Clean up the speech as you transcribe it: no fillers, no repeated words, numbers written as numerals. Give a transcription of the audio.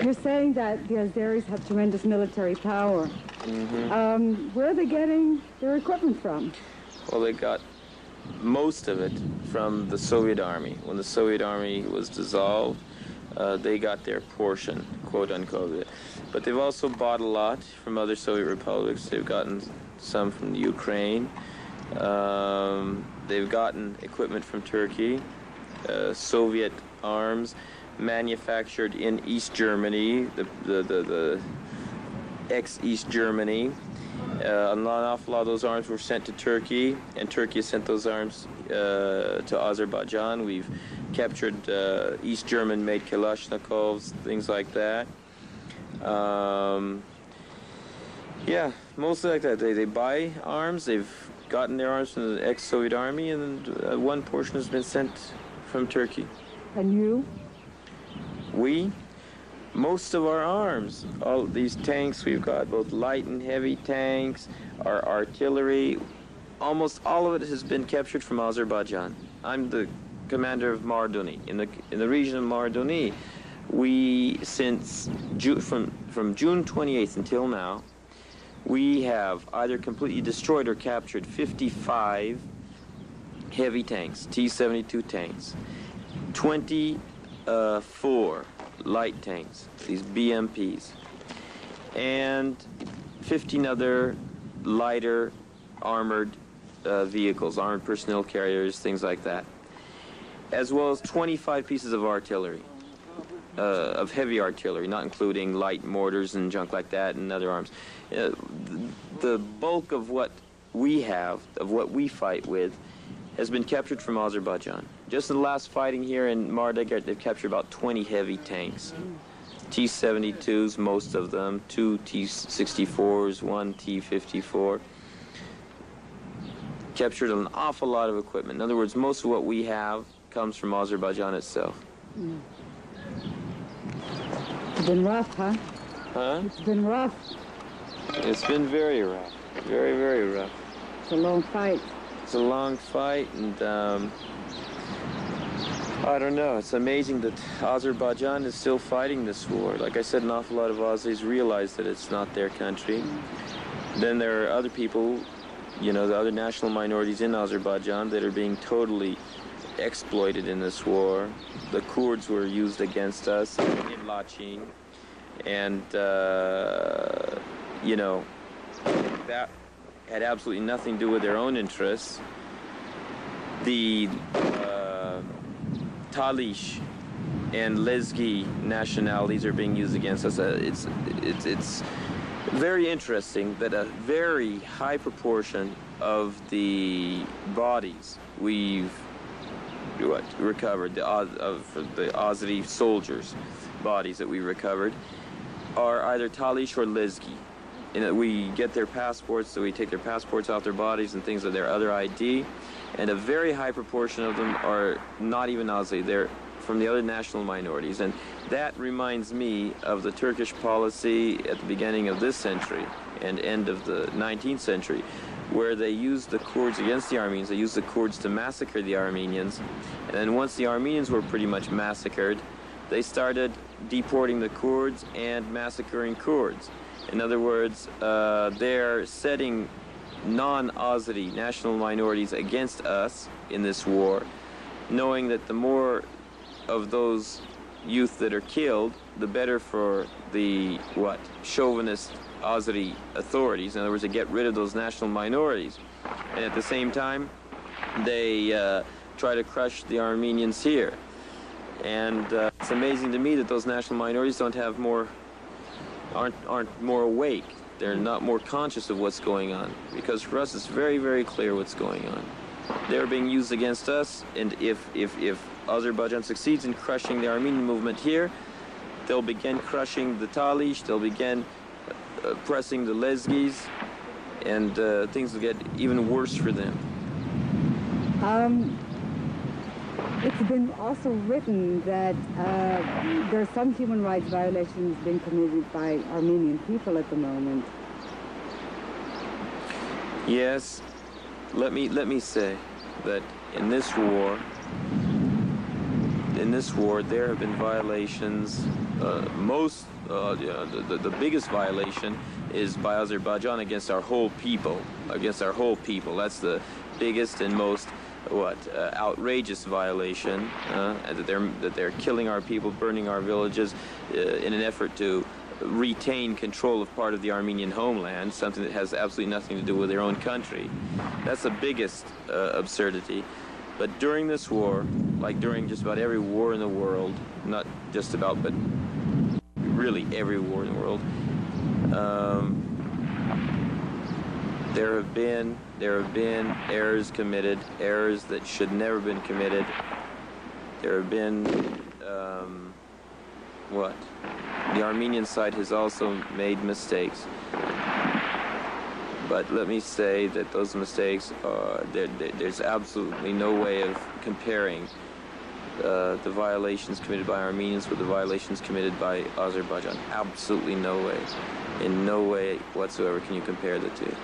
You're saying that the Azeris have tremendous military power. Where are they getting their equipment from? Well, they got most of it from the Soviet Army. When the Soviet Army was dissolved, they got their portion, quote unquote. But they've also bought a lot from other Soviet republics. They've gotten some from the Ukraine. They've gotten equipment from Turkey, Soviet arms manufactured in East Germany, the ex-East Germany. An awful lot of those arms were sent to Turkey, and Turkey sent those arms to Azerbaijan. We've captured East German-made Kalashnikovs, things like that. Yeah, mostly like that. They buy arms. They've gotten their arms from the ex-Soviet Army, and one portion has been sent from Turkey. And you? Most of our arms, all these tanks we've got, both light and heavy tanks, our artillery, almost all of it has been captured from Azerbaijan. I'm the commander of Marduni. In the region of Marduni, we, since from June 28th until now, we have either completely destroyed or captured 55 heavy tanks, T-72 tanks, 24 light tanks, these BMPs, and 15 other lighter armored vehicles, armored personnel carriers, things like that, as well as 25 pieces of artillery, of heavy artillery, not including light mortars and junk like that and other arms. The bulk of what we have, of what we fight with, has been captured from Azerbaijan. Just in the last fighting here in Mardegert, they've captured about 20 heavy tanks. T-72s, most of them, 2 T-64s, 1 T-54. Captured an awful lot of equipment. In other words, most of what we have comes from Azerbaijan itself. It's been rough, huh? Huh? It's been rough. It's been very rough. Very, very rough. It's a long fight. It's a long fight, and I don't know. It's amazing that Azerbaijan is still fighting this war. Like I said, an awful lot of Aussies realize that it's not their country. Then there are other people, you know, the other national minorities in Azerbaijan that are being totally exploited in this war. The Kurds were used against us in Lachin, and you know, that had absolutely nothing to do with their own interests. The Talish and Lezgi nationalities are being used against us. It's very interesting that a very high proportion of the bodies we've recovered, the Azeri soldiers' bodies that we recovered, are either Talish or Lezgi. And we get their passports, so we take their passports off their bodies and things of their other ID, and a very high proportion of them are not even Azeri. They're from the other national minorities, and that reminds me of the Turkish policy at the beginning of this century and end of the 19th century, where they used the Kurds against the Armenians. They used the Kurds to massacre the Armenians, and then once the Armenians were pretty much massacred, they started deporting the Kurds and massacring Kurds. In other words, they're setting non-Azeri national minorities against us in this war, knowing that the more of those youth that are killed, the better for the, chauvinist Azeri authorities. In other words, to get rid of those national minorities. And at the same time, they try to crush the Armenians here. And it's amazing to me that those national minorities don't have aren't more awake. They're not more conscious of what's going on, because for us it's very, very clear what's going on. They're being used against us, and if Azerbaijan succeeds in crushing the Armenian movement here, they'll begin crushing the Talish, they'll begin pressing the Lezgis, and things will get even worse for them. It's been also written that there are some human rights violations being committed by Armenian people at the moment. Yes, let me say that in this war, in this war, there have been violations. The biggest violation is by Azerbaijan against our whole people. That's the biggest and most outrageous violation, that they're killing our people, burning our villages in an effort to retain control of part of the Armenian homeland, something that has absolutely nothing to do with their own country. That's the biggest absurdity. But during this war, like during just about every war in the world, not just about, but really every war in the world, there have been errors committed, errors that should never have been committed. There have been the Armenian side has also made mistakes. But let me say that those mistakes, there's absolutely no way of comparing the violations committed by Armenians with the violations committed by Azerbaijan. Absolutely no way. In no way whatsoever can you compare the two.